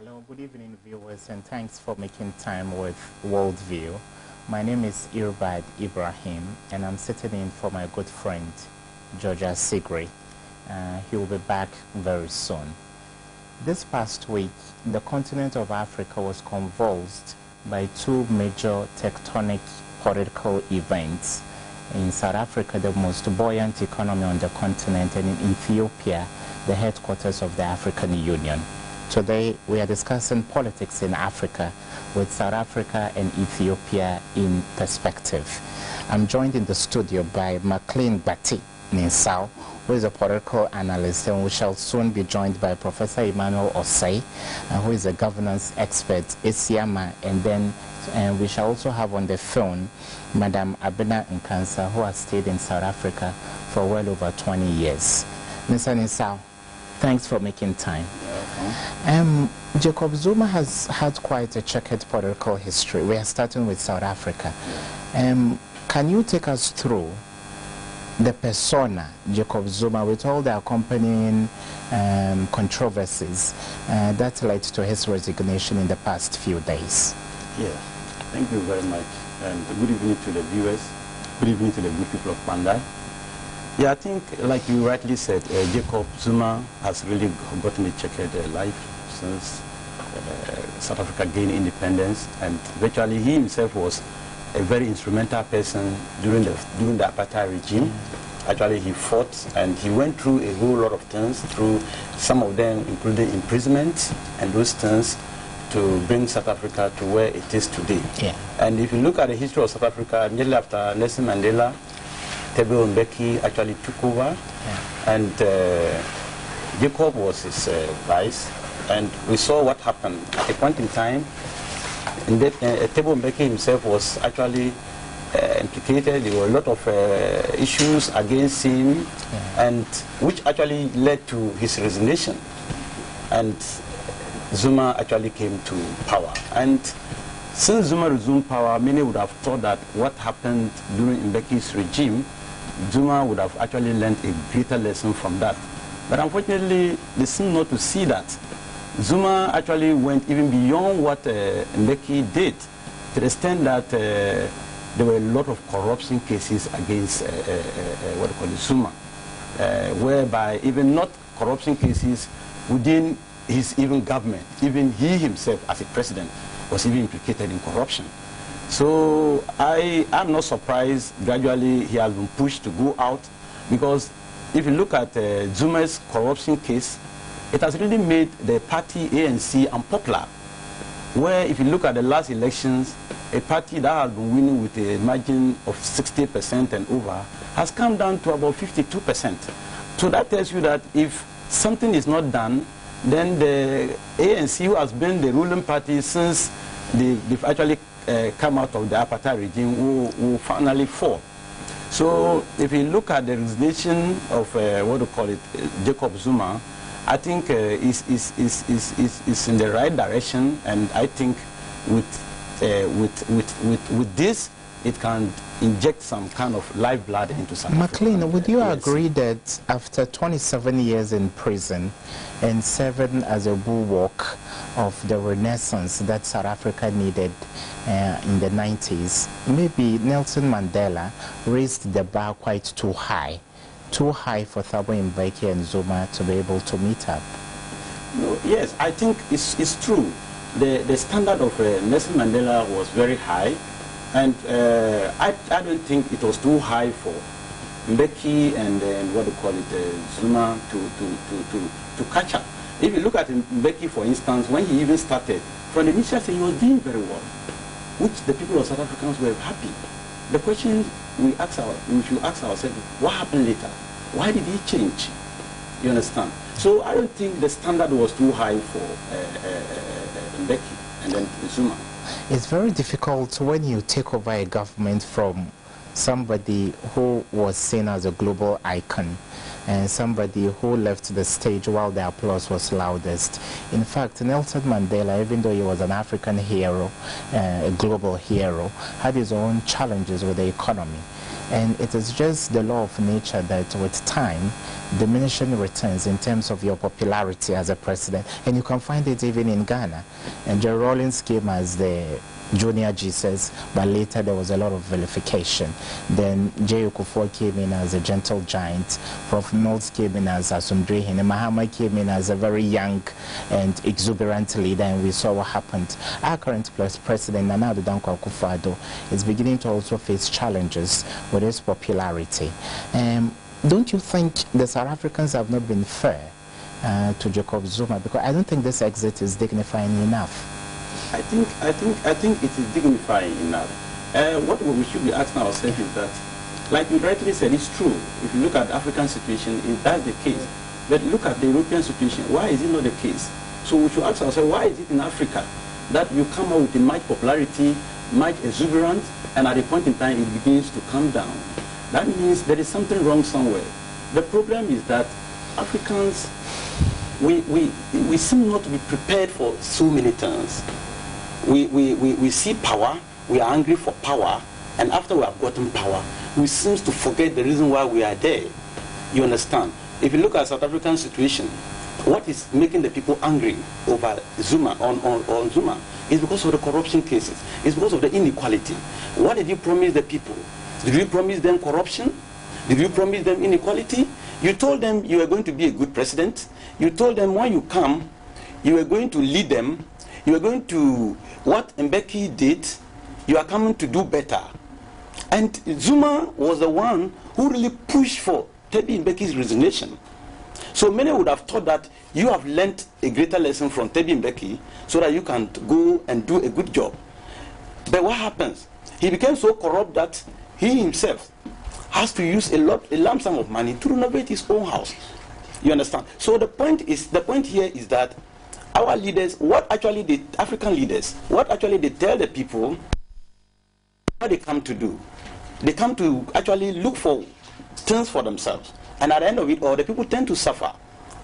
Hello, good evening viewers, and thanks for making time with Worldview. My name is Irbad Ibrahim, and I'm sitting in for my good friend, Georgia Sigri. He will be back very soon. This past week, the continent of Africa was convulsed by two major tectonic political events. In South Africa, the most buoyant economy on the continent, and in Ethiopia, the headquarters of the African Union. Today, we are discussing politics in Africa with South Africa and Ethiopia in perspective. I'm joined in the studio by McLean Bati Ninsau, who is a political analyst, and we shall soon be joined by Professor Emmanuel Osei, who is a governance expert, Isiama, and then we shall also have on the phone Madam Abena Nkansa, who has stayed in South Africa for well over 20 years. Mr. Ninsau, thanks for making time. Jacob Zuma has had quite a checkered political history. We are starting with South Africa. Can you take us through the persona Jacob Zuma with all the accompanying controversies that led to his resignation in the past few days? Yes, thank you very much. And good evening to the viewers. Good evening to the good people of Pandai. Yeah, I think, like you rightly said, Jacob Zuma has really gotten a checkered life since South Africa gained independence, and virtually he himself was a very instrumental person during the apartheid regime. Actually, he fought and he went through a whole lot of things, through some of them including imprisonment and those things, to bring South Africa to where it is today. Yeah. And if you look at the history of South Africa, immediately after Nelson Mandela, Thabo Mbeki actually took over, and Jacob was his vice, and we saw what happened. At a point in time, Thabo Mbeki himself was actually implicated. There were a lot of issues against him, and which actually led to his resignation. And Zuma actually came to power. And since Zuma resumed power, many would have thought that what happened during Mbeki's regime, Zuma would have actually learned a greater lesson from that. But unfortunately, they seem not to see that. Zuma actually went even beyond what Mbeki did, to the extent that there were a lot of corruption cases against Zuma, whereby even not corruption cases within his even government, even he himself as a president was even implicated in corruption. So I'm not surprised gradually he has been pushed to go out, because if you look at Zuma's corruption case, it has really made the party ANC unpopular, where if you look at the last elections, a party that has been winning with a margin of 60% and over has come down to about 52%. So that tells you that if something is not done, then the ANC, who has been the ruling party since they've actually come out of the apartheid regime, will finally fall. So if you look at the resignation of Jacob Zuma, I think is in the right direction, and I think with this, it can inject some kind of lifeblood into South Africa. McLean, would you agree that after 27 years in prison and serving as a bulwark of the renaissance that South Africa needed in the 90s, maybe Nelson Mandela raised the bar quite too high for Thabo Mbeki and Zuma to be able to meet up? No, yes, I think it's true. The standard of Nelson Mandela was very high, and I don't think it was too high for Mbeki and Zuma to catch up. If you look at Mbeki, for instance, when he even started, from the initial stage, he was doing very well, which the people of South Africans were happy. The question we should ask ourselves, what happened later? Why did he change? You understand? So I don't think the standard was too high for Mbeki and then Zuma. It's very difficult when you take over a government from somebody who was seen as a global icon and somebody who left the stage while the applause was loudest. In fact, Nelson Mandela, even though he was an African hero, a global hero, had his own challenges with the economy. And it is just the law of nature that with time, diminishing returns in terms of your popularity as a president. And you can find it even in Ghana. And Jerry Rawlings came as the junior Jesus, but later there was a lot of vilification. Then J. Kufuor came in as a gentle giant, Prof. Mills came in as Asundrehin, and Mahama came in as a very young and exuberant leader, and we saw what happened. Our current president, Nana Addo Dankwa Akufo-Addo, is beginning to also face challenges with his popularity. Don't you think the South Africans have not been fair to Jacob Zuma? Because I don't think this exit is dignifying enough. I think it is dignifying enough. What we should be asking ourselves is that, like you rightly said, it's true. If you look at the African situation, that's the case. But look at the European situation. Why is it not the case? So we should ask ourselves, why is it in Africa that you come out with a much popularity, much exuberance, and at a point in time it begins to come down? That means there is something wrong somewhere. The problem is that Africans, we seem not to be prepared for so many things. We see power, we are angry for power, and after we have gotten power, we seem to forget the reason why we are there. You understand? If you look at South African situation, what is making the people angry over Zuma, on Zuma, is because of the corruption cases. It's because of the inequality. What did you promise the people? Did you promise them corruption? Did you promise them inequality? You told them you were going to be a good president. You told them when you come, you were going to lead them. You were going to, what Mbeki did, you are coming to do better. And Zuma was the one who really pushed for Tebi Mbeki's resignation. So many would have thought that you have learnt a greater lesson from Tebi Mbeki so that you can go and do a good job. But what happens? He became so corrupt that he himself has to use a lump sum of money to renovate his own house. You understand? So the point here is that our leaders, what actually the African leaders, what actually they tell the people, what they come to do. They come to actually look for things for themselves. And at the end of it all, the people tend to suffer.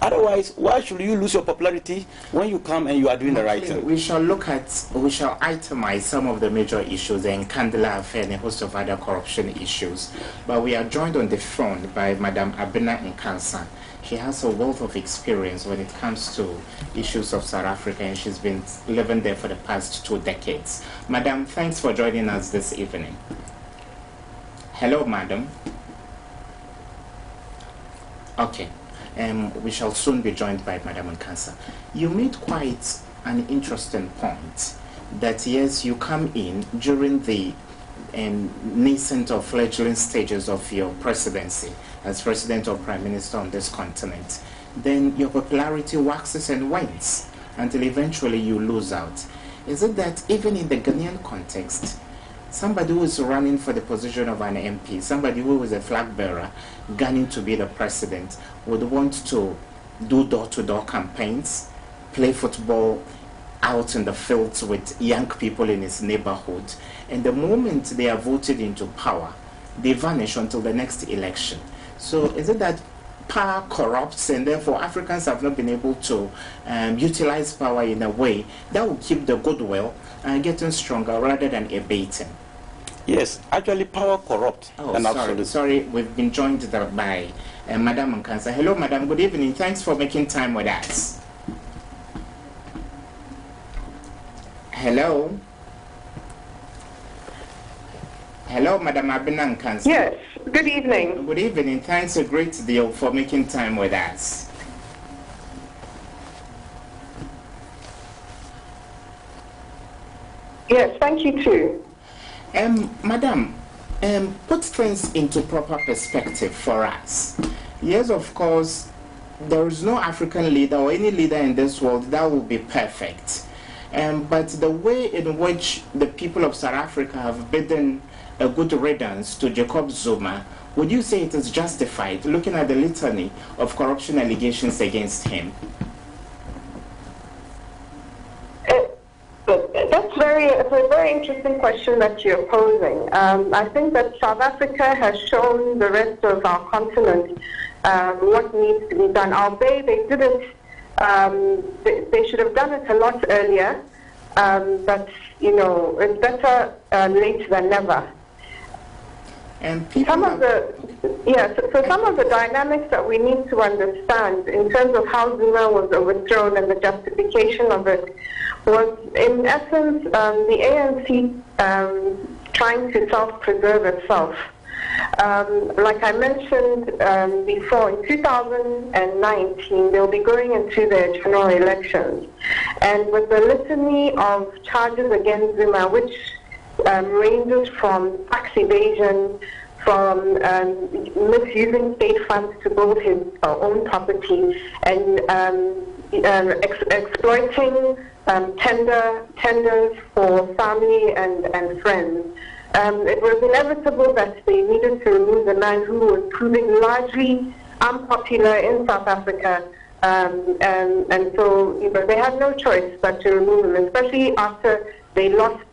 Otherwise, why should you lose your popularity when you come and you are doing the right thing? We shall itemize some of the major issues, the Nkandla affair and a host of other corruption issues. But we are joined on the phone by Madam Abena Nkansa. She has a wealth of experience when it comes to issues of South Africa, and she's been living there for the past 2 decades. Madam, thanks for joining us this evening. Hello, madam. Okay. We shall soon be joined by Madam Nkansa. You made quite an interesting point that yes, you come in during the nascent or fledgling stages of your presidency as president or prime minister on this continent. Then your popularity waxes and wanes until eventually you lose out. Is it that even in the Ghanaian context, somebody who is running for the position of an MP, somebody who is a flag bearer, gunning to be the president, would want to do door-to-door campaigns, play football out in the fields with young people in his neighborhood, and the moment they are voted into power, they vanish until the next election. So is it that power corrupts, and therefore Africans have not been able to utilize power in a way that will keep the goodwill getting stronger rather than abating? Yes, actually power corrupts. Oh, sorry, we've been joined by Madam Nkansa. Hello, Madam, good evening. Thanks for making time with us. Hello? Hello, Madam Abena Nkansa. Yes, good evening. Good evening. Thanks a great deal for making time with us. Yes, thank you too. Madam, put things into proper perspective for us. Yes, of course, there is no African leader or any leader in this world that will be perfect. But the way in which the people of South Africa have bidden a good riddance to Jacob Zuma, would you say it is justified, looking at the litany of corruption allegations against him? It's a very interesting question that you're posing. I think that South Africa has shown the rest of our continent what needs to be done. Albeit they didn't, they should have done it a lot earlier, but, you know, it's better late than never. And people some of the dynamics that we need to understand in terms of how Zuma was overthrown and the justification of it was, in essence, the ANC trying to self-preserve itself. Like I mentioned before, in 2019, they'll be going into their general elections. And with the litany of charges against Zuma, which ranges from tax evasion, from misusing state funds to build his own property, and exploiting tenders for family and friends. It was inevitable that they needed to remove the man who was proving largely unpopular in South Africa, and so they had no choice but to remove him, especially after they lost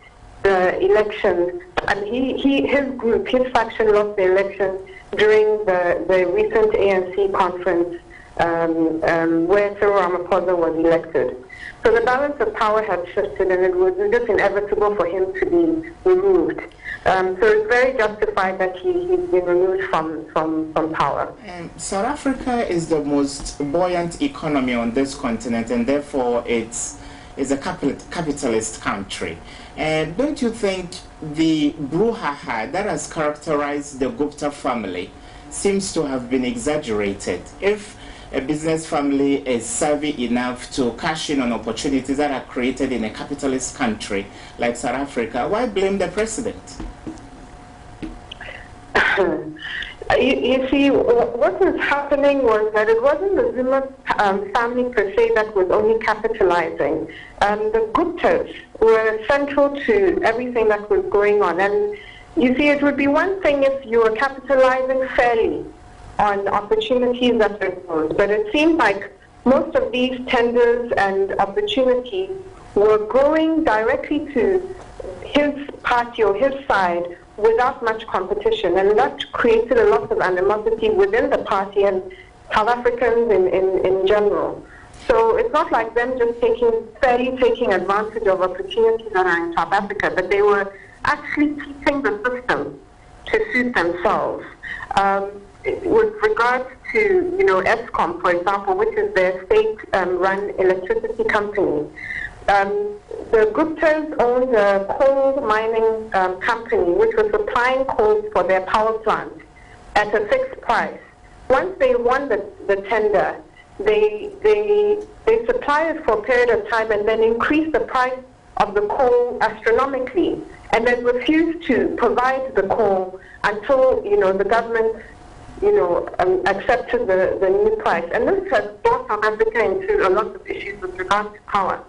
the election. And his group, his faction, lost the election during the recent ANC conference where Cyril Ramaphosa was elected. So the balance of power had shifted, and it was just inevitable for him to be removed. So it's very justified that he's been removed from power. South Africa is the most buoyant economy on this continent, and therefore it's a capitalist country. And don't you think the brouhaha that has characterized the Gupta family seems to have been exaggerated? If a business family is savvy enough to cash in on opportunities that are created in a capitalist country like South Africa, why blame the president? You see, what was happening was that it wasn't the Zuma family per se that was only capitalizing. The Guptas were central to everything that was going on. And you see, it would be one thing if you were capitalizing fairly on opportunities that were posed, but it seemed like most of these tenders and opportunities were going directly to his party or his side without much competition, and that created a lot of animosity within the party and South Africans in general. So it's not like them just fairly taking advantage of opportunities that are in South Africa, but they were actually keeping the system to suit themselves. With regards to, Eskom, for example, which is their state-run electricity company, the Guptas owned a coal mining company which was supplying coal for their power plant at a fixed price. Once they won the tender, they supplied it for a period of time and then increased the price of the coal astronomically, and then refused to provide the coal until the government accepted the new price. And this has brought South Africa into a lot of issues with regards to power.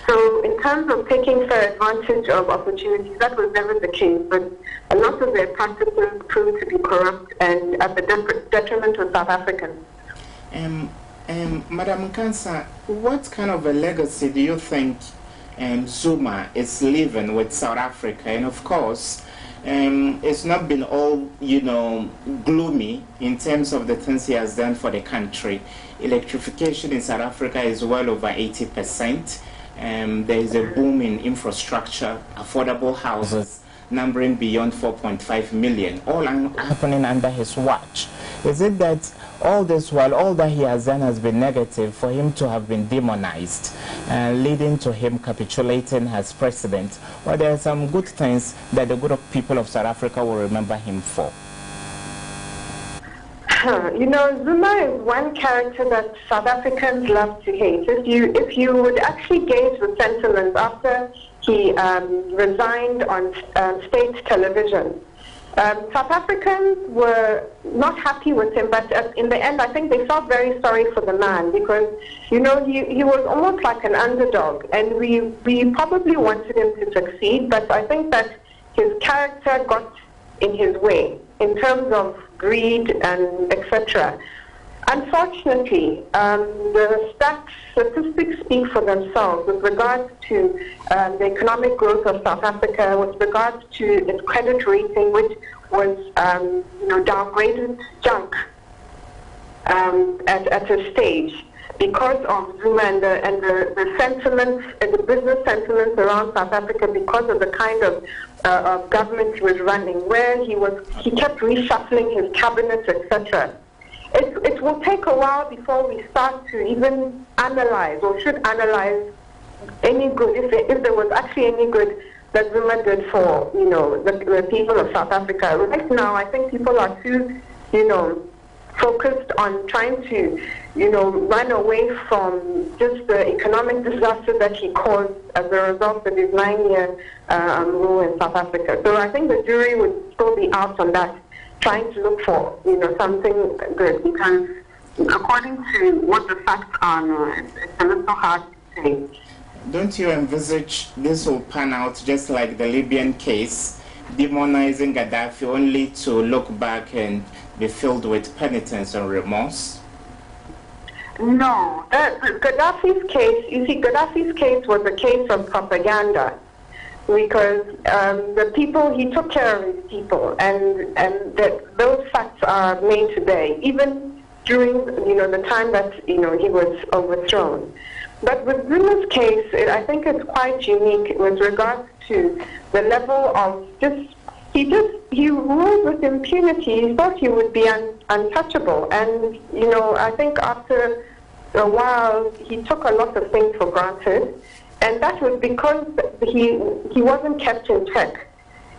So in terms of taking fair advantage of opportunities, that was never the case, but a lot of their practices proved to be corrupt and at the detriment of South Africans. Madam Nkansa, what kind of a legacy do you think Zuma is leaving with South Africa? And of course, it's not been all, gloomy in terms of the things he has done for the country. Electrification in South Africa is well over 80%. There is a boom in infrastructure, affordable houses numbering beyond 4.5 million, all happening under his watch. Is it that all this while all that he has done has been negative for him to have been demonized, leading to him capitulating as president? Well, there are some good things that the good people of South Africa will remember him for. Zuma is one character that South Africans love to hate. If you would actually gauge the sentiments after he resigned on state television, South Africans were not happy with him, but in the end, I think they felt very sorry for the man because, he was almost like an underdog, and we probably wanted him to succeed, but I think that his character got in his way in terms of greed and etc. Unfortunately, the statistics speak for themselves with regards to the economic growth of South Africa, with regards to its credit rating, which was downgraded junk at a stage. because of Zuma and the sentiments and the business sentiments around South Africa, because of the kind of government he was running, where he kept reshuffling his cabinet, etc. It will take a while before we start to even analyze, or should analyze, any good, if there was actually any good that Zuma did for, the people of South Africa. Right now, I think people are too, focused on trying to, run away from just the economic disaster that he caused as a result of his 9-year rule in South Africa. So I think the jury would still be out on that, trying to look for, something good, because according to what the facts are, it's a little hard to say. Don't you envisage this will pan out just like the Libyan case, demonizing Gaddafi only to look back and be filled with penitence and remorse? No. Gaddafi's case, Gaddafi's case was a case of propaganda, because the people, he took care of his people, and those facts are made today, even during, the time that, he was overthrown. But with Zuma's case, I think it's quite unique with regards to the level of he ruled with impunity. He thought he would be untouchable. And, I think after a while, he took a lot of things for granted. And that was because he wasn't kept in check.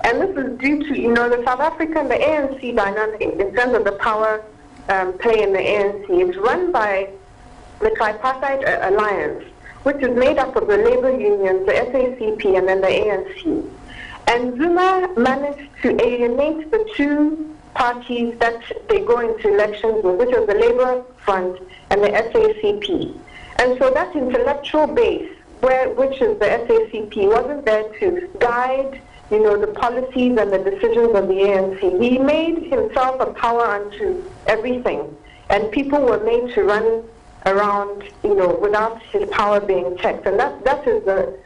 And this is due to, the South African, the ANC dynamic in terms of the power play in the ANC. It's run by the Tripartite Alliance, which is made up of the labor unions, the SACP, and then the ANC. And Zuma managed to alienate the two parties that they go into elections with, which is the Labour Front and the SACP. And so that intellectual base, which is the SACP, wasn't there to guide, the policies and the decisions of the ANC. He made himself a power unto everything, and people were made to run around, without his power being checked, and that is the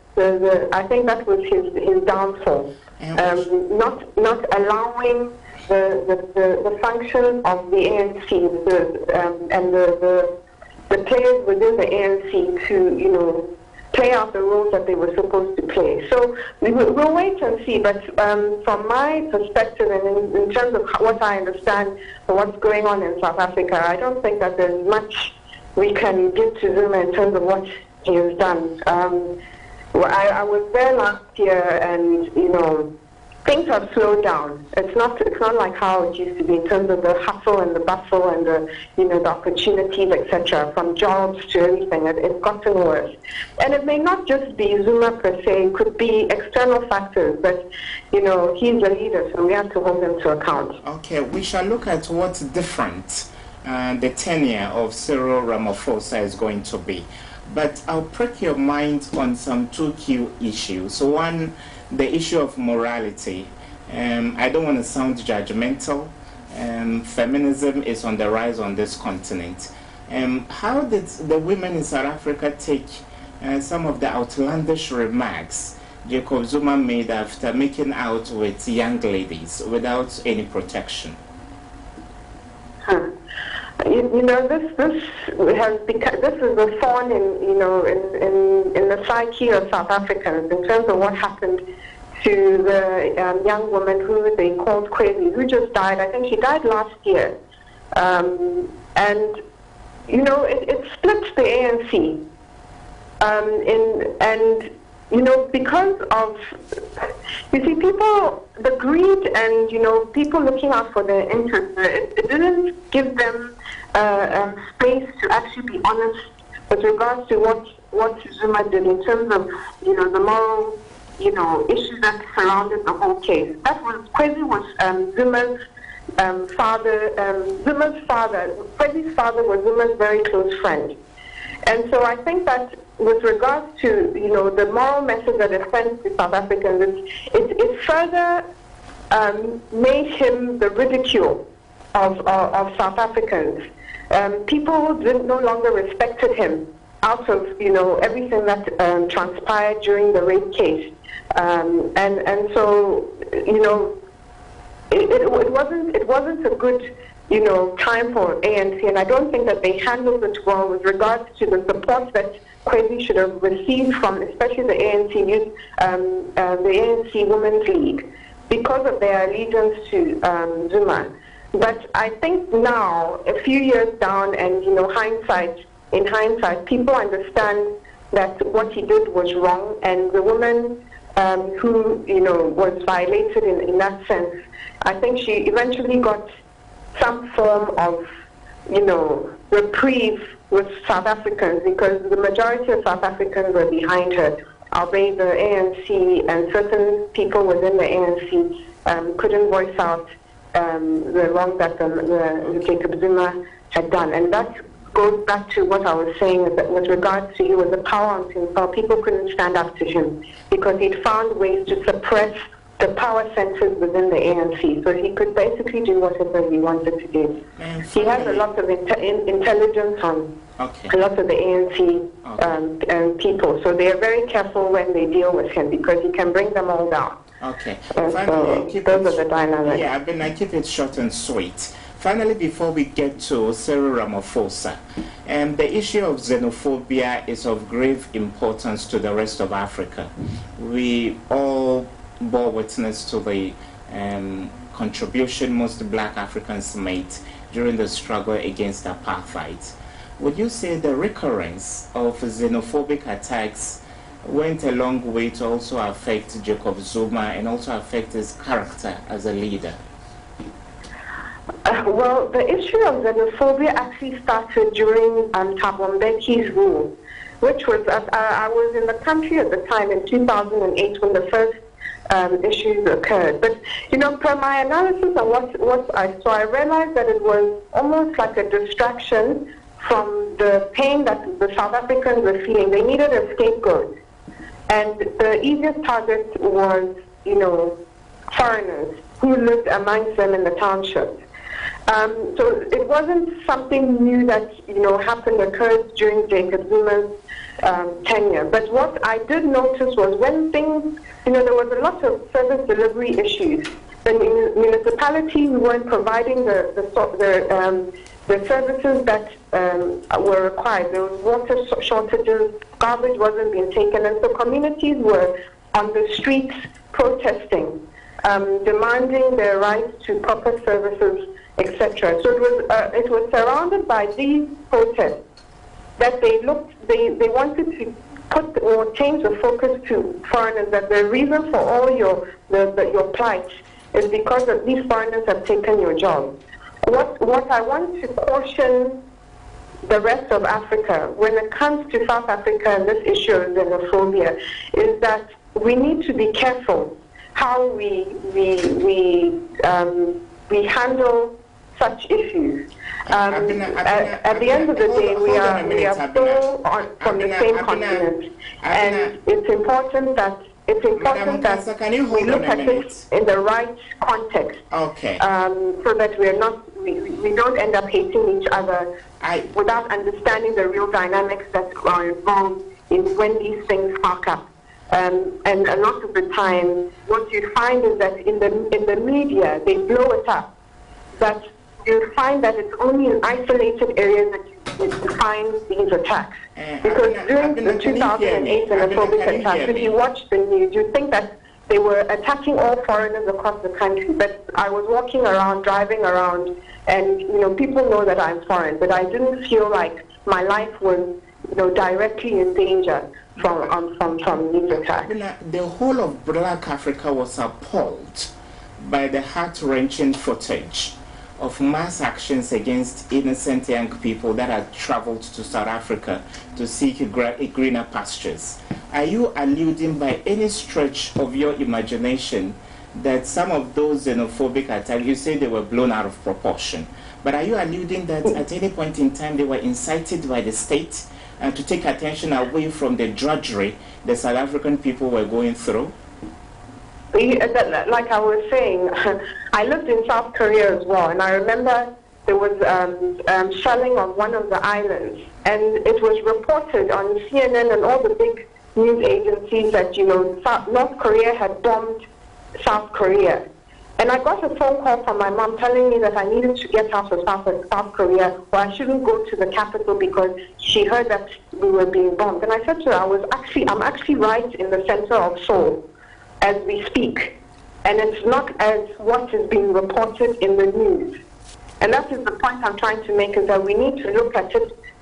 I think that was his downfall. Not allowing the function of the ANC and the players within the ANC to play out the roles that they were supposed to play. So we'll wait and see. But from my perspective, and in terms of what I understand of what's going on in South Africa, I don't think that there's much we can give to Zuma in terms of what he has done. I was there last year, and things have slowed down. It's not like how it used to be in terms of the hustle and the bustle and the opportunities, etc. From jobs to everything. It's gotten worse, and it may not just be Zuma per se. It could be external factors, but he's a leader, so we have to hold him to account. Okay, we shall look at what's different. The tenure of Cyril Ramaphosa is going to be. But I'll prick your mind on some two key issues. One, the issue of morality. I don't want to sound judgmental. Feminism is on the rise on this continent. How did the women in South Africa take some of the outlandish remarks Jacob Zuma made after making out with young ladies without any protection? This has become, this is a thorn in the psyche of South Africans in terms of what happened to the young woman who they called Kwezi, who just died. I think she died last year, and it split the ANC. Because of, people, the greed and, people looking out for their interests, it didn't give them space to actually be honest with regards to what Zuma did in terms of, the moral, issues that surrounded the whole case. That was, Kwezi was Zuma's father. Kwezi's father was Zuma's very close friend. And so I think that with regards to, the moral message that it sends to South Africans, it further made him the ridicule of South Africans. People no longer respected him out of, everything that transpired during the rape case. And so, it wasn't a good time for ANC, and I don't think that they handled it well with regards to the support that Kwesi should have received from, especially the ANC Youth, the ANC Women's League, because of their allegiance to Zuma. But I think now, a few years down, and in hindsight, people understand that what he did was wrong, and the woman who was violated in that sense, I think she eventually got some form of reprieve with South Africans, because the majority of South Africans were behind her, albeit the ANC and certain people within the ANC couldn't voice out the wrong that the Jacob Zuma had done. And that goes back to what I was saying, that with regards to he was a power unto himself. People couldn't stand up to him because he'd found ways to suppress the power centers within the ANC, so he could basically do whatever he wanted to do. He has a lot of intelligence on a lot of the ANC people, so they are very careful when they deal with him because he can bring them all down. Okay. Finally, so those are the dynamics. Yeah, I keep it short and sweet. Finally, before we get to Cyril Ramaphosa, the issue of xenophobia is of grave importance to the rest of Africa. We all bore witness to the contribution most black Africans made during the struggle against apartheid. Would you say the recurrence of xenophobic attacks went a long way to also affect Jacob Zuma and also affect his character as a leader? Well, the issue of xenophobia actually started during Thabo Mbeki's rule, which was, I was in the country at the time in 2008 when the first issues occurred. But, per my analysis and what I saw, I realized that it was almost like a distraction from the pain that the South Africans were feeling. They needed a scapegoat. And the easiest target was, foreigners who lived amongst them in the townships. So it wasn't something new that, occurred during Jacob Zuma's tenure. But what I did notice was when things, there was a lot of service delivery issues. The municipalities weren't providing the services that were required. There was water shortages, garbage wasn't being taken, and so communities were on the streets protesting, demanding their rights to proper services, etc. So it was surrounded by these protests that they wanted to put or change the focus to foreigners, that the reason for all your plight is because of these foreigners have taken your job. What I want to caution the rest of Africa when it comes to South Africa and this issue of xenophobia is that we need to be careful how we handle such issues. At the end of the day, we are still from the same continent, and it's important that we look at it in the right context. Okay. So that we don't end up hating each other without understanding the real dynamics that are involved in when these things spark up. And a lot of the time, what you find is that in the media, they blow it up. But you find that it's only in isolated areas that you find these attacks. Because during the 2008 xenophobic attacks, if you watch the news, you think that they were attacking all foreigners across the country. But I was walking around, driving around, and people know that I'm foreign, but I didn't feel like my life was directly in danger from these attacks. The whole of Black Africa was appalled by the heart-wrenching footage of mass actions against innocent young people that had traveled to South Africa to seek greener pastures. Are you alluding by any stretch of your imagination that some of those xenophobic attacks, you say they were blown out of proportion, but are you alluding that at any point in time they were incited by the state to take attention away from the drudgery the South African people were going through? Like I was saying, I lived in South Korea as well, and I remember there was shelling on one of the islands, and it was reported on CNN and all the big news agencies that North Korea had bombed South Korea, And I got a phone call from my mom telling me that I needed to get out of South Korea, or I shouldn't go to the capital because she heard that we were being bombed. And I said to her, I'm actually right in the center of Seoul as we speak. And it's not as what is being reported in the news. And that is the point I'm trying to make, is that we need to look at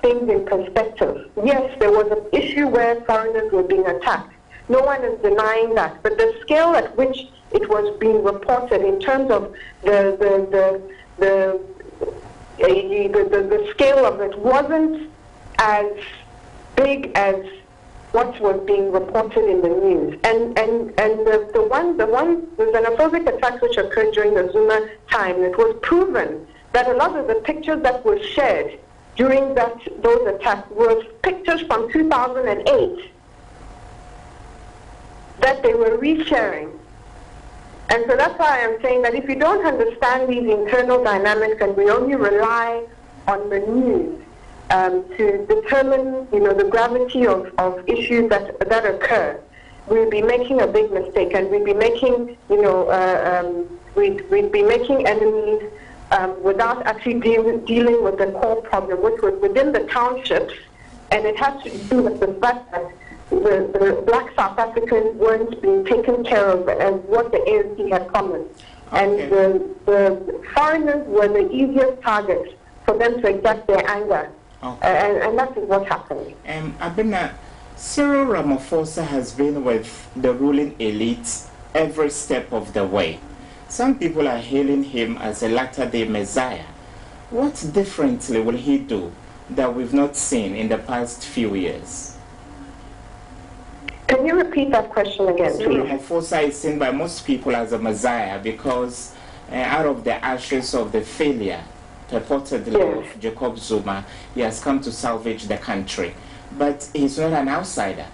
things in perspective. Yes, there was an issue where foreigners were being attacked. No one is denying that. But the scale at which it was being reported in terms of the scale of it wasn't as big as what was being reported in the news. And the xenophobic attacks which occurred during the Zuma time, it was proven that a lot of the pictures that were shared during those attacks were pictures from 2008 that they were resharing. And so that's why I'm saying that if you don't understand these internal dynamics and we only rely on the news to determine, the gravity of issues that occur, we'll be making a big mistake, and we'll be making, we'd be making enemies without actually dealing with the core problem, which was within the townships, and it has to do with the fact that the black South Africans weren't being taken care of as what the ANC had promised. Okay. And the foreigners were the easiest targets for them to exert their anger. Okay. And that is what happened. Abena, Cyril Ramaphosa has been with the ruling elite every step of the way. Some people are hailing him as a latter-day Messiah. What differently will he do that we've not seen in the past few years? Can you repeat that question again, please? Cyril Ramaphosa is seen by most people as a Messiah because out of the ashes of the failure, purportedly, of Jacob Zuma, he has come to salvage the country. But he's not an outsider.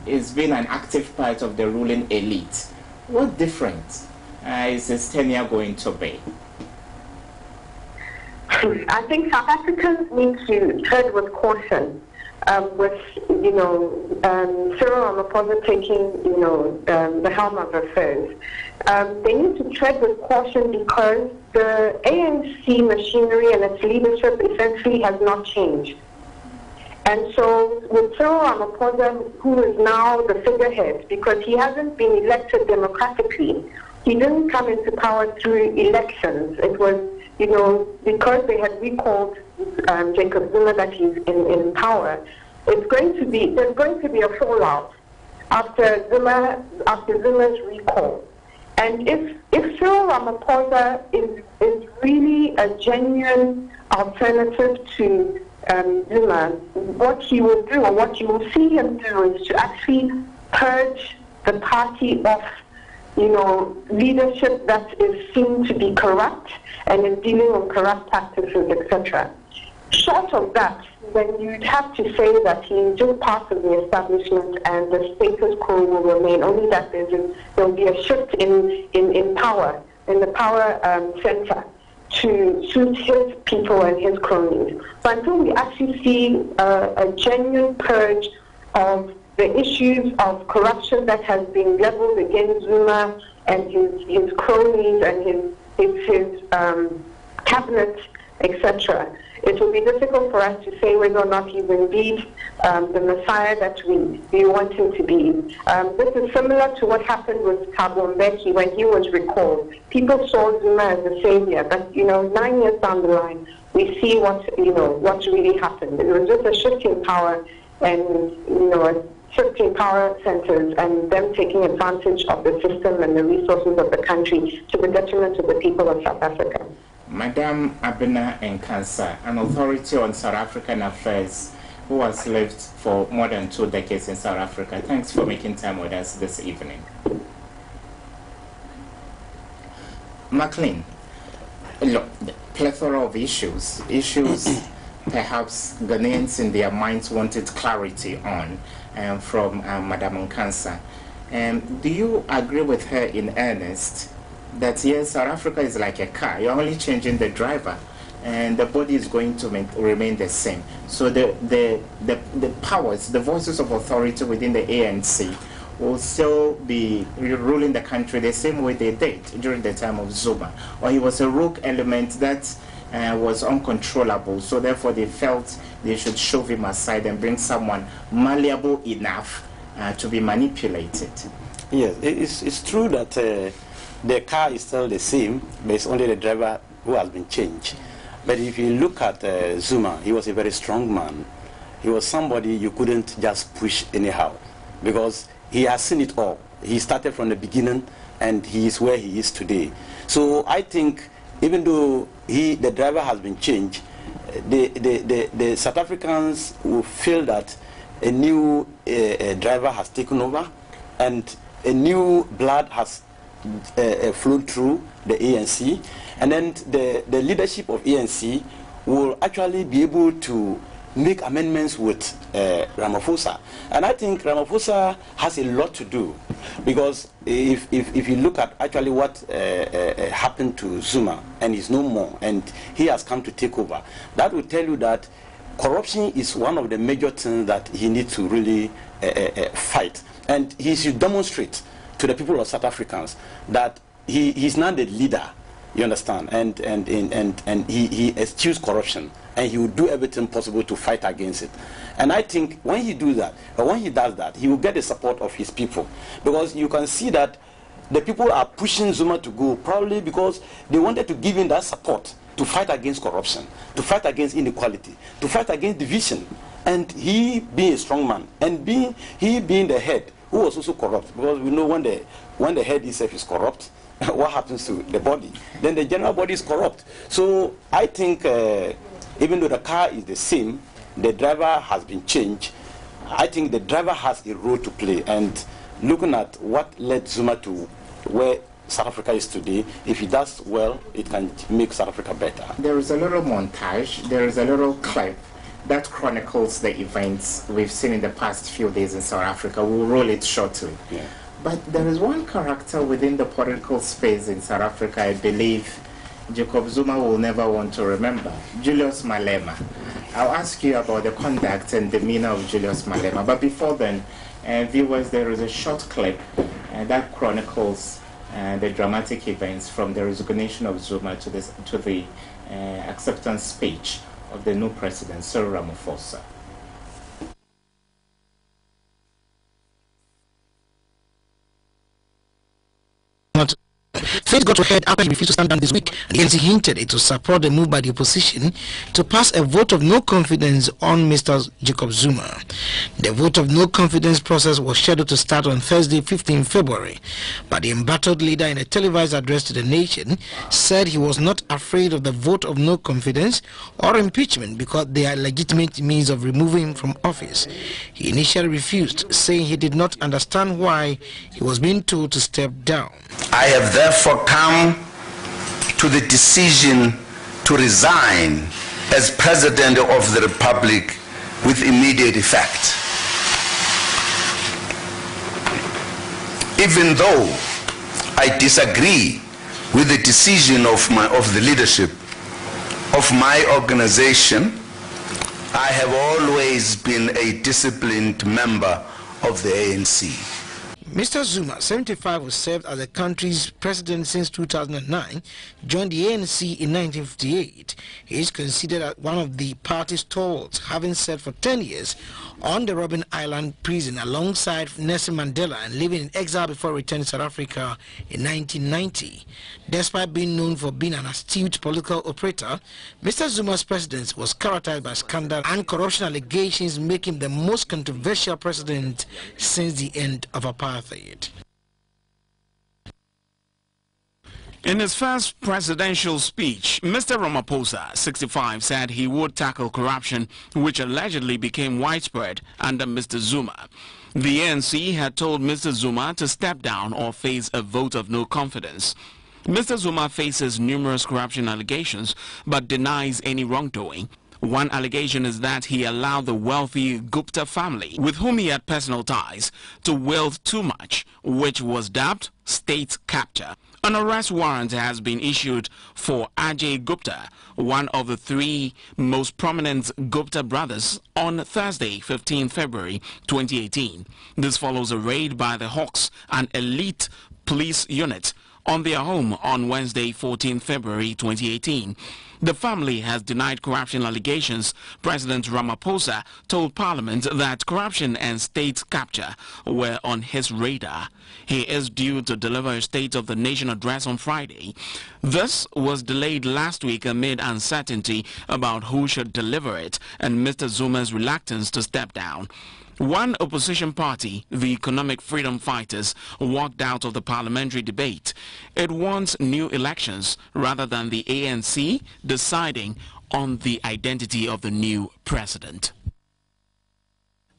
He's been an active part of the ruling elite. What difference is his tenure going to be? I think South Africans need to tread with caution. With Cyril Ramaphosa taking the helm of affairs, they need to tread with caution because the ANC machinery and its leadership essentially has not changed. And so with Cyril Ramaphosa, who is now the figurehead, because he hasn't been elected democratically, he didn't come into power through elections. It was because they had recalled Jacob Zuma that he's in power. There's going to be a fallout after Zuma's recall. And if Cyril Ramaphosa is really a genuine alternative to Zuma, what he will do, or what you will see him do, is to actually purge the party of leadership that is seen to be corrupt and is dealing with corrupt practices, etc. Short of that, then you'd have to say that he's just part of the establishment and the status quo will remain, only that there'll be a shift in power, in the power center, to suit his people and his cronies. So until we actually see a genuine purge of the issues of corruption that has been leveled against Zuma and his cronies and his cabinet, etc., it will be difficult for us to say whether or not he's indeed the Messiah that we want him to be. This is similar to what happened with Thabo Mbeki when he was recalled. People saw Zuma as a savior, but 9 years down the line, we see what really happened. It was just a shift in power and a shift in power centers and them taking advantage of the system and the resources of the country to the detriment of the people of South Africa. Madam Abena Nkansa, an authority on South African affairs who has lived for more than 2 decades in South Africa. Thanks for making time with us this evening. McLean, look, the plethora of issues perhaps Ghanaians in their minds wanted clarity on from Madam Nkansa. Do you agree with her in earnest that yes, South Africa is like a car, you're only changing the driver and the body is going to remain the same? So the powers, the voices of authority within the ANC will still be ruling the country the same way they did during the time of Zuma. Or he was a rogue element that was uncontrollable, so therefore they felt they should shove him aside and bring someone malleable enough to be manipulated. Yes, it's true that the car is still the same, but it's only the driver who has been changed. But if you look at Zuma, he was a very strong man. He was somebody you couldn't just push anyhow, because he has seen it all. He started from the beginning, and he is where he is today. So I think even though the driver has been changed, the South Africans will feel that a new driver has taken over, and a new blood has flown through the ANC, and then the leadership of ANC will actually be able to make amendments with Ramaphosa. And I think Ramaphosa has a lot to do, because if you look at actually what happened to Zuma, and he's no more, and he has come to take over, that will tell you that corruption is one of the major things that he needs to really fight. And he should demonstrate to the people of South Africans that he's not the leader, you understand, and he eschews corruption, and he will do everything possible to fight against it. And I think when he does that, he will get the support of his people, because you can see that the people are pushing Zuma to go, probably because they wanted to give him that support to fight against corruption, to fight against inequality, to fight against division. And he being a strong man, and he being the head, who was also corrupt, because we know when the head itself is corrupt, what happens to the body? Then the general body is corrupt. So I think even though the car is the same, the driver has been changed. I think the driver has a role to play. And looking at what led Zuma to where South Africa is today, if he does well, it can make South Africa better. There is a little montage, there is a little clip that chronicles the events we've seen in the past few days in South Africa. We'll roll it shortly. Yeah. But there is one character within the political space in South Africa I believe Jacob Zuma will never want to remember, Julius Malema. I'll ask you about the conduct and demeanor of Julius Malema. But before then, viewers, there is a short clip that chronicles the dramatic events from the resignation of Zuma to the acceptance speech of the new president, Cyril Ramaphosa. Things got ahead after he refused to stand down this week, and the ANC hinted it would support the move by the opposition to pass a vote of no confidence on Mr. Jacob Zuma. The vote of no confidence process was scheduled to start on Thursday, 15 February, but the embattled leader in a televised address to the nation said he was not afraid of the vote of no confidence or impeachment because they are legitimate means of removing him from office. He initially refused, saying he did not understand why he was being told to step down. I have therefore come to the decision to resign as President of the Republic with immediate effect. Even though I disagree with the decision of the leadership of my organization, I have always been a disciplined member of the ANC. Mr. Zuma, 75, who served as the country's president since 2009, joined the ANC in 1958. He is considered one of the party's stalwarts, having served for 10 years on the Robben Island prison alongside Nelson Mandela and living in exile before returning to South Africa in 1990. Despite being known for being an astute political operator, Mr. Zuma's presidency was characterized by scandal and corruption allegations, making him the most controversial president since the end of apartheid. In his first presidential speech, Mr. Ramaphosa, 65, said he would tackle corruption, which allegedly became widespread under Mr. Zuma. The ANC had told Mr. Zuma to step down or face a vote of no confidence. Mr. Zuma faces numerous corruption allegations but denies any wrongdoing. One allegation is that he allowed the wealthy Gupta family, with whom he had personal ties, to wield too much, which was dubbed state capture. An arrest warrant has been issued for Ajay Gupta, one of the three most prominent Gupta brothers, on Thursday, 15 February 2018. This follows a raid by the Hawks, an elite police unit, on their home on Wednesday, 14 February 2018. The family has denied corruption allegations. President Ramaphosa told Parliament that corruption and state capture were on his radar. He is due to deliver a State of the Nation address on Friday. This was delayed last week amid uncertainty about who should deliver it and Mr. Zuma's reluctance to step down. One opposition party, the Economic Freedom Fighters, walked out of the parliamentary debate. It wants new elections rather than the ANC deciding on the identity of the new president.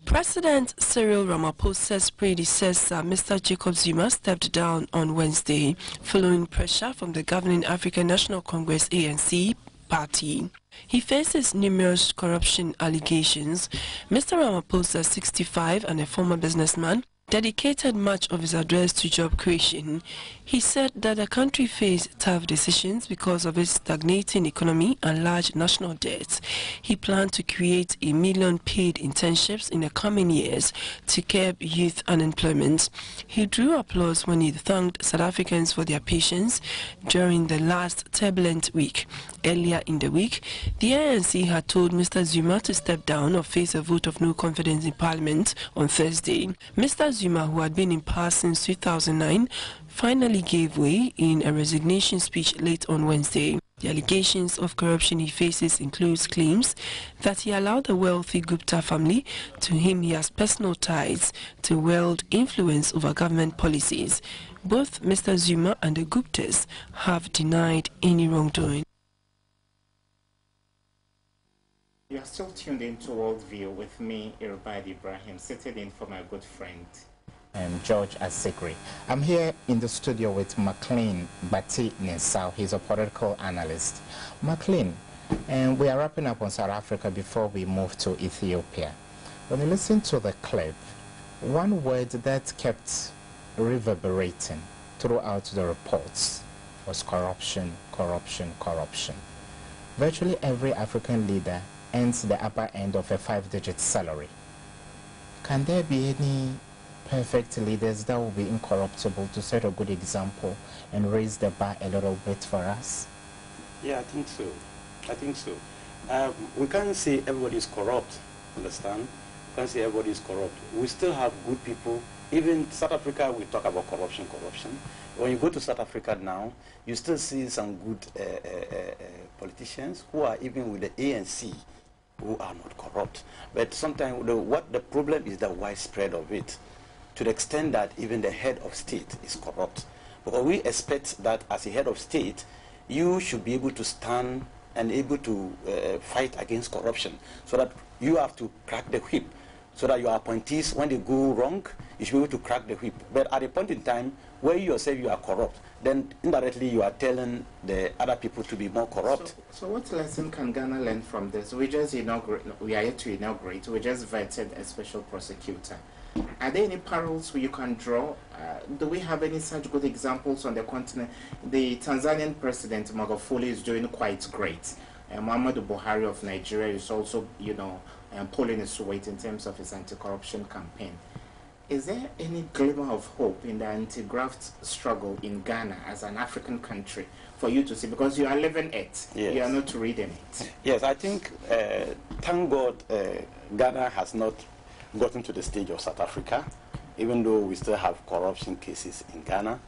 President Cyril Ramaphosa's predecessor, Mr. Jacob Zuma, stepped down on Wednesday following pressure from the governing African National Congress ANC party. He faces numerous corruption allegations. Mr. Ramaphosa, 65 and a former businessman, dedicated much of his address to job creation. He said that the country faced tough decisions because of its stagnating economy and large national debt. He planned to create 1 million paid internships in the coming years to curb youth unemployment. He drew applause when he thanked South Africans for their patience during the last turbulent week. Earlier in the week, the ANC had told Mr. Zuma to step down or face a vote of no confidence in Parliament on Thursday. Mr. Zuma, who had been in power since 2009, finally gave way in a resignation speech late on Wednesday. The allegations of corruption he faces includes claims that he allowed the wealthy Gupta family, to whom he has personal ties, to wield influence over government policies. Both Mr. Zuma and the Guptas have denied any wrongdoing. You are still tuned into Worldview with me, Irbad Ibrahim, sitting in for my good friend, George Asigri. I'm here in the studio with McLean Bati Ninsau. He's a political analyst. McLean, and we are wrapping up on South Africa before we move to Ethiopia. When you listen to the clip, one word that kept reverberating throughout the reports was corruption, corruption, corruption. Virtually every African leader earns the upper end of a 5-digit salary. Can there be any perfect leaders that will be incorruptible to set a good example and raise the bar a little bit for us? Yeah, I think so. I think so. We can't say everybody is corrupt, understand? We can't say everybody is corrupt. We still have good people. Even South Africa, we talk about corruption. When you go to South Africa now, you still see some good politicians who are even with the ANC, who are not corrupt. But sometimes what the problem is the widespread of it, to the extent that even the head of state is corrupt. Because we expect that as a head of state, you should be able to stand and able to fight against corruption, so that you have to crack the whip, so that your appointees, when they go wrong, you should be able to crack the whip. But at a point in time where you yourself you are corrupt, then indirectly you are telling the other people to be more corrupt. So what lesson can Ghana learn from this? We are yet to inaugurate, we just vetted a special prosecutor. Are there any parallels you can draw? Do we have any such good examples on the continent? The Tanzanian president, Magufuli, is doing quite great. Muhammadu Buhari of Nigeria is also, pulling his weight in terms of his anti-corruption campaign. Is there any glimmer of hope in the anti-graft struggle in Ghana as an African country for you to see? Because you are living it, yes. You are not reading it. Yes, I think, thank God, Ghana has not gotten to the stage of South Africa, even though we still have corruption cases in Ghana.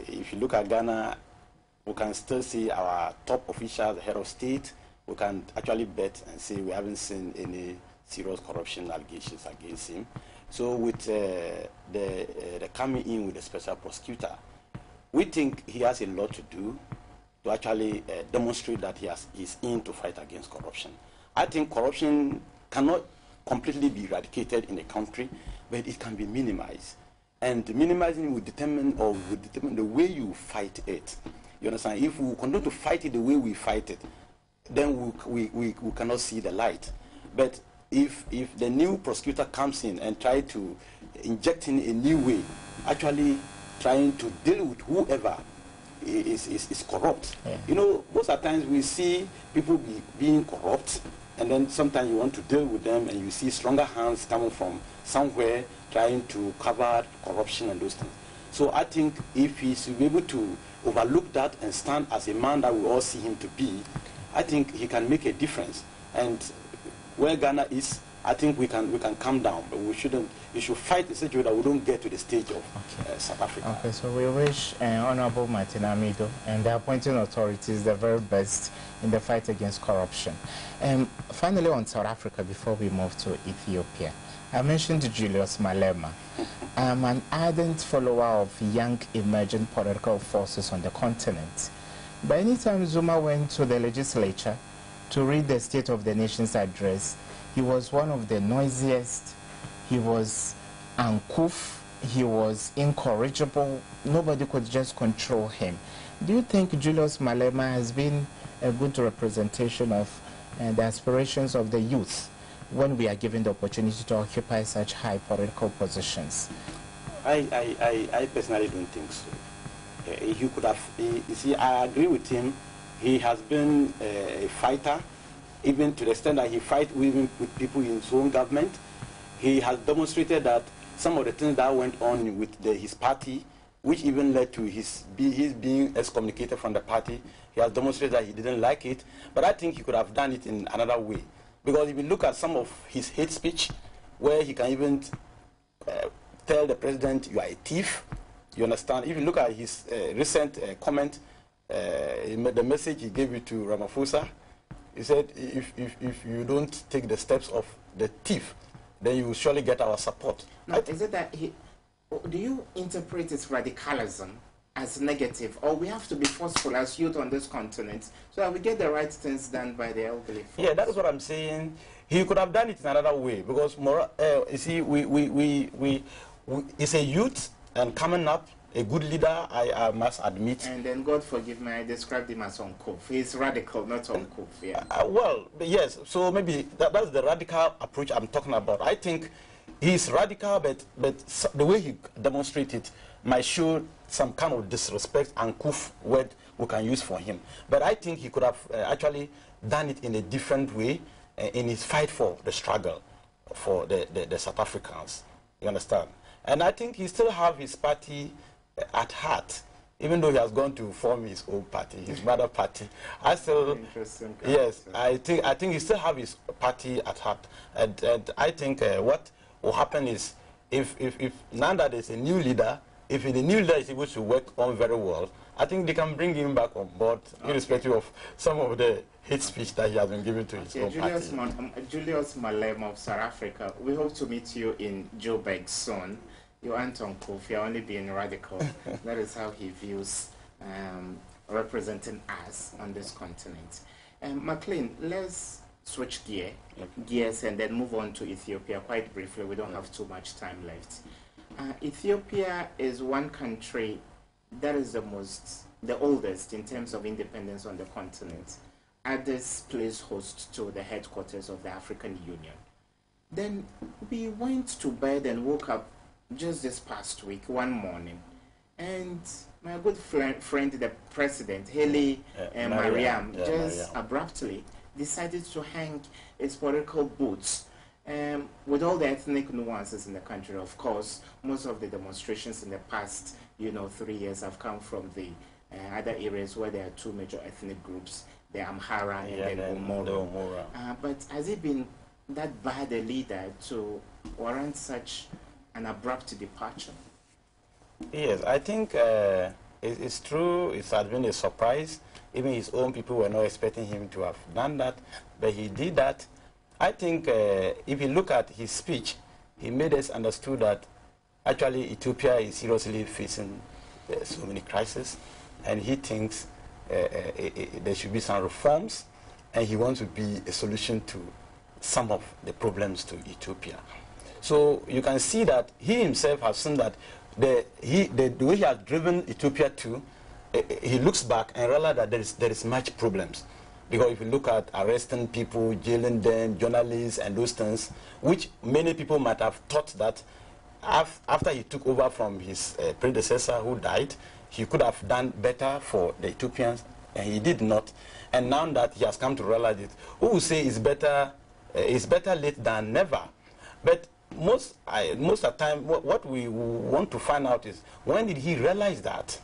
If you look at Ghana, we can still see our top officials, the head of state. We can actually bet and say we haven't seen any serious corruption allegations against him. So with the coming in with the special prosecutor, we think he has a lot to do to actually demonstrate that he's in to fight against corruption. I think corruption cannot completely be eradicated in a country, but it can be minimized. And minimizing will determine the way you fight it. You understand? If we continue to fight it the way we fight it, then we cannot see the light. But if the new prosecutor comes in and try to inject in a new way, actually trying to deal with whoever is corrupt. Yeah. You know, most of the times we see people being corrupt, and then sometimes you want to deal with them, and you see stronger hands coming from somewhere trying to cover corruption and those things. So I think if he's able to overlook that and stand as a man that we all see him to be, I think he can make a difference. And where Ghana is, I think we can calm down, but we should fight in such a way that we don't get to the stage of South Africa. Okay, so we wish Honorable Martin Amido and the appointing authorities the very best in the fight against corruption. Finally, on South Africa, before we move to Ethiopia, I mentioned Julius Malema. I'm an ardent follower of young emerging political forces on the continent. But anytime Zuma went to the legislature to read the State of the Nation's address, he was one of the noisiest, he was uncouth, he was incorrigible, nobody could just control him. Do you think Julius Malema has been a good representation of the aspirations of the youth when we are given the opportunity to occupy such high political positions? I personally don't think so. He could have, you see, I agree with him. He has been a fighter, even to the extent that he fights even with people in his own government. He has demonstrated that some of the things that went on with his party, which even led to his being excommunicated from the party, he has demonstrated that he didn't like it. But I think he could have done it in another way. Because if you look at some of his hate speech, where he can even tell the president, you are a thief, you understand? If you look at his recent comment, the message he gave it to Ramaphosa, he said, if you don't take the steps of the thief, then you will surely get our support. Now, is it that do you interpret his radicalism as negative, or we have to be forceful as youth on this continent so that we get the right things done by the elderly folks? Yeah, that is what I'm saying. He could have done it in another way, because you see, it's a youth and coming up, a good leader, I must admit. And then, God forgive me, I described him as uncouth. He's radical, not uncouth. Yeah. Well, yes, so maybe that's the radical approach I'm talking about. I think he's radical, but the way he demonstrated might show some kind of disrespect, uncouth word we can use for him. But I think he could have actually done it in a different way in his fight for the struggle for the South Africans. You understand? And I think he still have his party at heart, even though he has gone to form his own party, his mother party. I still, yes, I think he still have his party at heart, and I think what will happen is if now that there's a new leader, if the new leader is able to work on very well, I think they can bring him back on board, irrespective of some of the hate speech that he has been given to his own party. Julius Malema of South Africa, we hope to meet you in Joburg soon. You aren't uncouth, you're only being radical. That is how he views representing us on this continent. McLean, let's switch gears and then move on to Ethiopia quite briefly. We don't have too much time left. Ethiopia is one country that is the oldest in terms of independence on the continent. Others plays host to the headquarters of the African Union. Then we went to bed and woke up just this past week, one morning, and my good friend, the president, Haile Mariam, abruptly decided to hang his political boots. With all the ethnic nuances in the country, of course, most of the demonstrations in the past, 3 years have come from the other areas where there are two major ethnic groups, the Amhara and the Omoro. But has it been that bad a leader to warrant such an abrupt departure? Yes, I think it's true. It has been a surprise. Even his own people were not expecting him to have done that, but he did that. I think if you look at his speech, he made us understood that actually Ethiopia is seriously facing so many crises, and he thinks there should be some reforms, and he wants to be a solution to some of the problems to Ethiopia. So you can see that he himself has seen that the way he has driven Ethiopia to, he looks back and realizes that there is much problems. Because if you look at arresting people, jailing them, journalists and those things, which many people might have thought that after he took over from his predecessor who died, he could have done better for the Ethiopians, and he did not. And now that he has come to realize it, who will say it's better late than never? But most of the time, what we want to find out is, when did he realize that?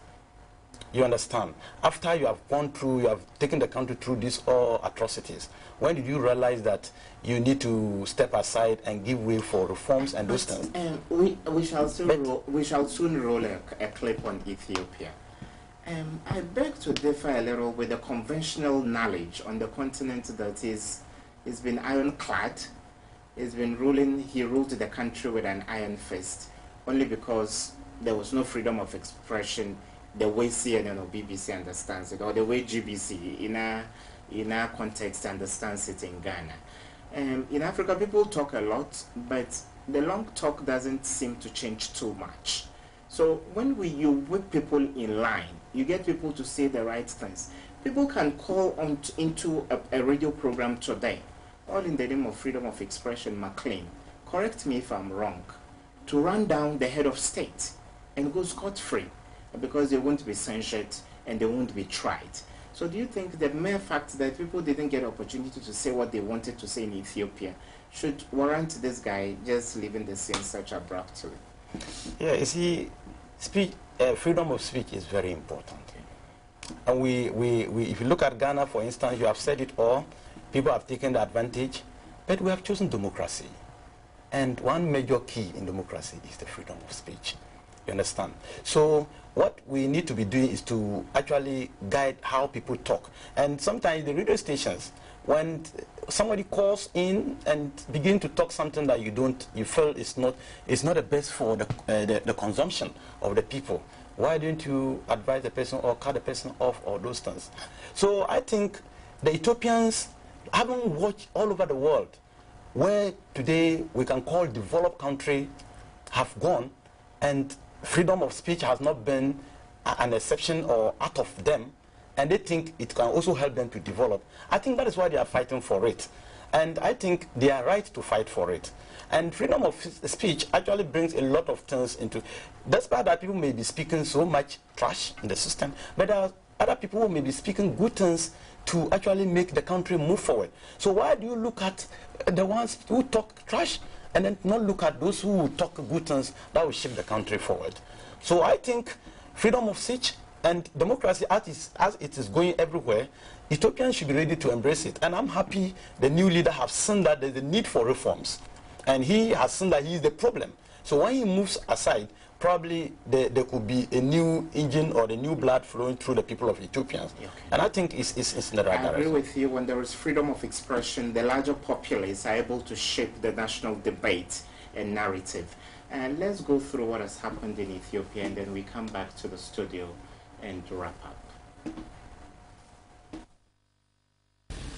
You understand? After you have gone through, you have taken the country through these all atrocities, when did you realize that you need to step aside and give way for reforms and those things? We shall soon roll a clip on Ethiopia. I beg to differ a little with the conventional knowledge on the continent that it's been ironclad. It's been ruling, he ruled the country with an iron fist, only because there was no freedom of expression the way CNN or BBC understands it, or the way GBC in our context understands it in Ghana. In Africa, people talk a lot, but the long talk doesn't seem to change too much. So when you whip people in line, you get people to say the right things. People can call into a radio program today, all in the name of freedom of expression, McLean, correct me if I'm wrong, to run down the head of state and go scot-free because they won't be censured and they won't be tried. So do you think the mere fact that people didn't get opportunity to say what they wanted to say in Ethiopia should warrant this guy just leaving the scene such abruptly? Yeah, you see, freedom of speech is very important. And if you look at Ghana, for instance, you have said it all, people have taken the advantage, but we have chosen democracy. And one major key in democracy is the freedom of speech. You understand? So what we need to be doing is to actually guide how people talk. And sometimes the radio stations, when somebody calls in and begin to talk something that you feel is not the best for the consumption of the people, why don't you advise the person or cut the person off, or those things? So I think the Ethiopians, having watched all over the world, where today we can call developed country, have gone, and freedom of speech has not been an exception or out of them, and they think it can also help them to develop. I think that is why they are fighting for it. And I think they are right to fight for it. And freedom of speech actually brings a lot of things into, despite that people may be speaking so much trash in the system, but there are other people who may be speaking good things to actually make the country move forward. So why do you look at the ones who talk trash and then not look at those who talk good things that will shape the country forward? So I think freedom of speech and democracy, as it is going everywhere, Ethiopians should be ready to embrace it. And I'm happy the new leader has seen that there's a need for reforms. And he has seen that he is the problem. So when he moves aside, probably there could be a new engine or the new blood flowing through the people of Ethiopians. Okay. And I think it's in the right direction. I agree with you. When there is freedom of expression, the larger populace are able to shape the national debate and narrative. And let's go through what has happened in Ethiopia, and then we come back to the studio and wrap up.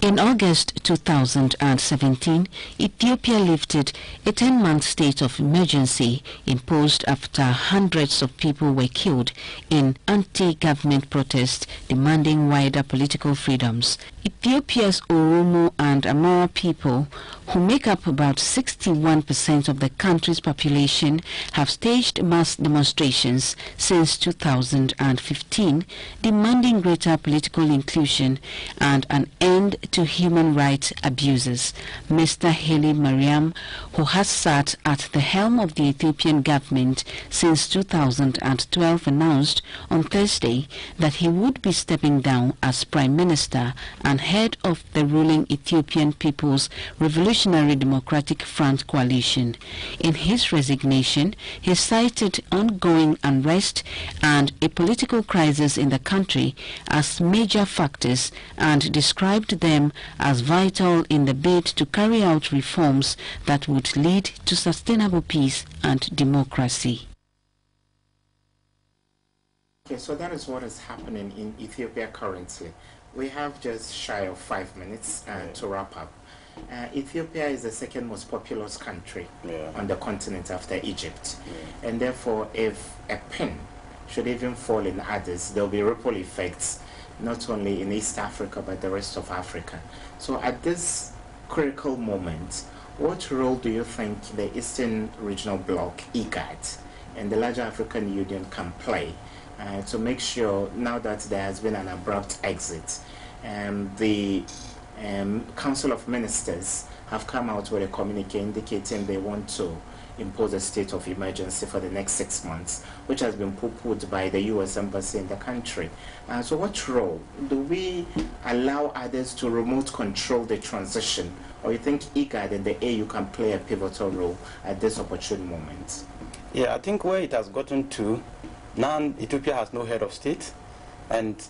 In August 2017, Ethiopia lifted a 10-month state of emergency imposed after hundreds of people were killed in anti-government protests demanding wider political freedoms. Ethiopia's Oromo and Amara people, who make up about 61% of the country's population, have staged mass demonstrations since 2015, demanding greater political inclusion and an end to human rights abuses. Mr. Haile Mariam, who has sat at the helm of the Ethiopian government since 2012, announced on Thursday that he would be stepping down as Prime Minister and head of the ruling Ethiopian People's Revolutionary Democratic Front coalition. In his resignation, he cited ongoing unrest and a political crisis in the country as major factors and described them as vital in the bid to carry out reforms that would lead to sustainable peace and democracy. Okay, so that is what is happening in Ethiopia currently. We have just shy of 5 minutes to wrap up. Ethiopia is the second most populous country on the continent after Egypt. And therefore, if a pin should even fall in others, there will be ripple effects, not only in East Africa, but the rest of Africa. So at this critical moment, what role do you think the Eastern Regional Bloc, IGAD, and the larger African Union can play to make sure, now that there has been an abrupt exit, the Council of Ministers have come out with a communique indicating they want to impose a state of emergency for the next 6 months, which has been poo-pooed by the U.S. Embassy in the country. So what role do we allow others to remote control the transition, or you think IGAD and the AU can play a pivotal role at this opportune moment? Yeah, I think where it has gotten to, now Ethiopia has no head of state, and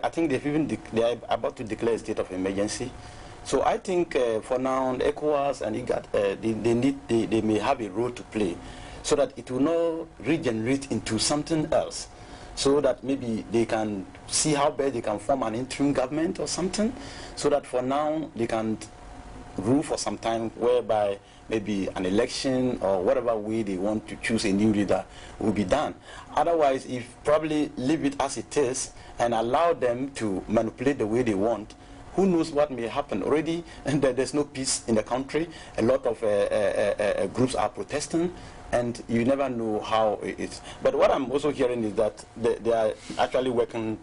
I think they are about to declare a state of emergency. So I think for now, ECOWAS and IGAD, they may have a role to play, so that it will not regenerate into something else, so that maybe they can see how best they can form an interim government or something, so that for now they can rule for some time, whereby maybe an election or whatever way they want to choose a new leader will be done. Otherwise, if probably leave it as it is and allow them to manipulate the way they want, who knows what may happen. Already and there's no peace in the country. A lot of groups are protesting, and you never know how it is. But what I'm also hearing is that they are actually working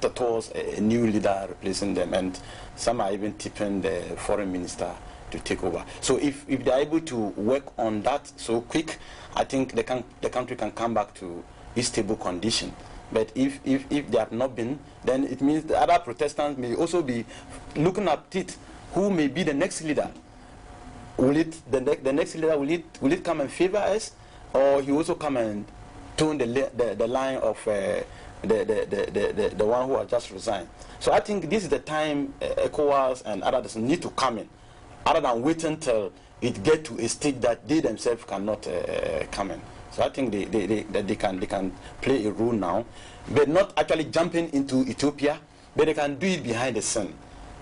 towards a new leader replacing them, and some are even tipping the foreign minister to take over. So if they're able to work on that so quick, I think the country can come back to its stable condition. But if they have not been, then it means the other Protestants may also be looking at it. Who may be the next leader? Will it the next leader will it come and favor us, or he also come and tone the line of the one who has just resigned? So I think this is the time ECOWAS and others need to come in, other than wait until it get to a stage that they themselves cannot come in. So I think they can play a role now, but not actually jumping into Ethiopia, but they can do it behind the scene.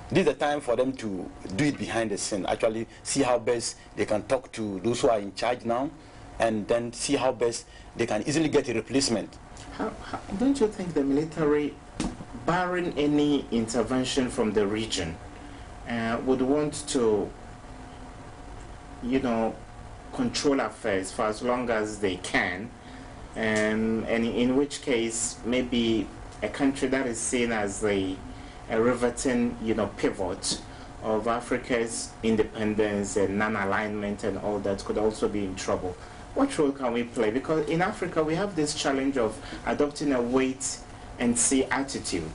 This is the time for them to do it behind the scene, actually see how best they can talk to those who are in charge now, and then see how best they can easily get a replacement. Don't you think the military, barring any intervention from the region, would want to, control affairs for as long as they can, and in which case maybe a country that is seen as a riveting, pivot of Africa's independence and non-alignment and all that could also be in trouble? What role can we play? Because in Africa we have this challenge of adopting a wait and see attitude.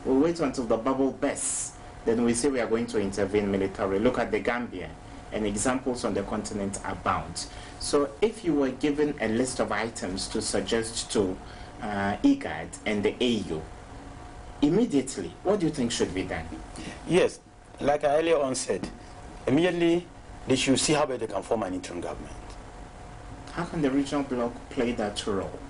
We wait until the bubble bursts, then we say we are going to intervene militarily. Look at the Gambia, and examples on the continent abound. So if you were given a list of items to suggest to IGAD and the AU, immediately, what do you think should be done? Yes, like I earlier on said, immediately they should see how they can form an interim government. How can the regional bloc play that role?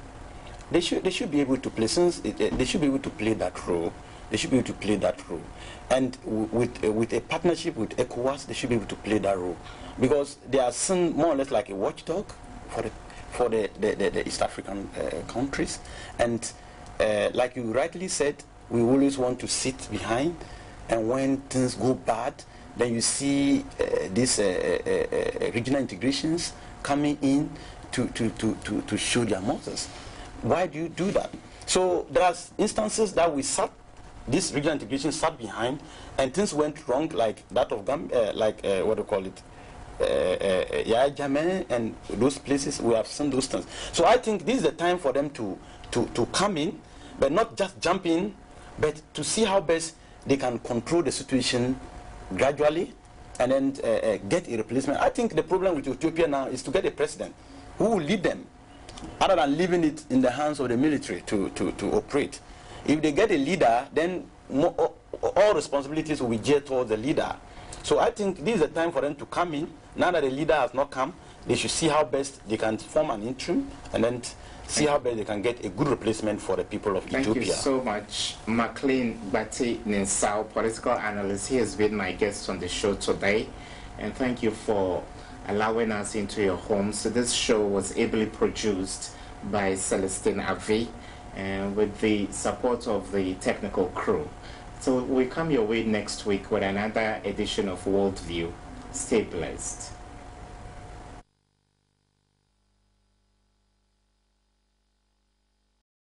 They should be able to play, they should be able to play that role. They should be able to play that role. And with a partnership with ECOWAS, they should be able to play that role. Because they are seen more or less like a watchdog for the East African countries. And like you rightly said, we always want to sit behind. And when things go bad, then you see these regional integrations coming in to show their muscles. Why do you do that? So there are instances that this regional integration sat behind, and things went wrong, like that of what do you call it, Yaya Jammeh and those places. We have seen those things. So I think this is the time for them to come in, but not just jump in, but to see how best they can control the situation gradually, and then get a replacement. I think the problem with Ethiopia now is to get a president who will lead them, other than leaving it in the hands of the military to operate. If they get a leader, then all responsibilities will be geared towards the leader. So I think this is the time for them to come in. Now that the leader has not come, they should see how best they can form an interim, and then see how best they can get a good replacement for the people of Ethiopia. Thank you so much. McLean Bati Ninsau, political analyst. He has been my guest on the show today. And thank you for allowing us into your home. So this show was ably produced by Celestine Avi, and with the support of the technical crew. So we come your way next week with another edition of Worldview. Stay blessed.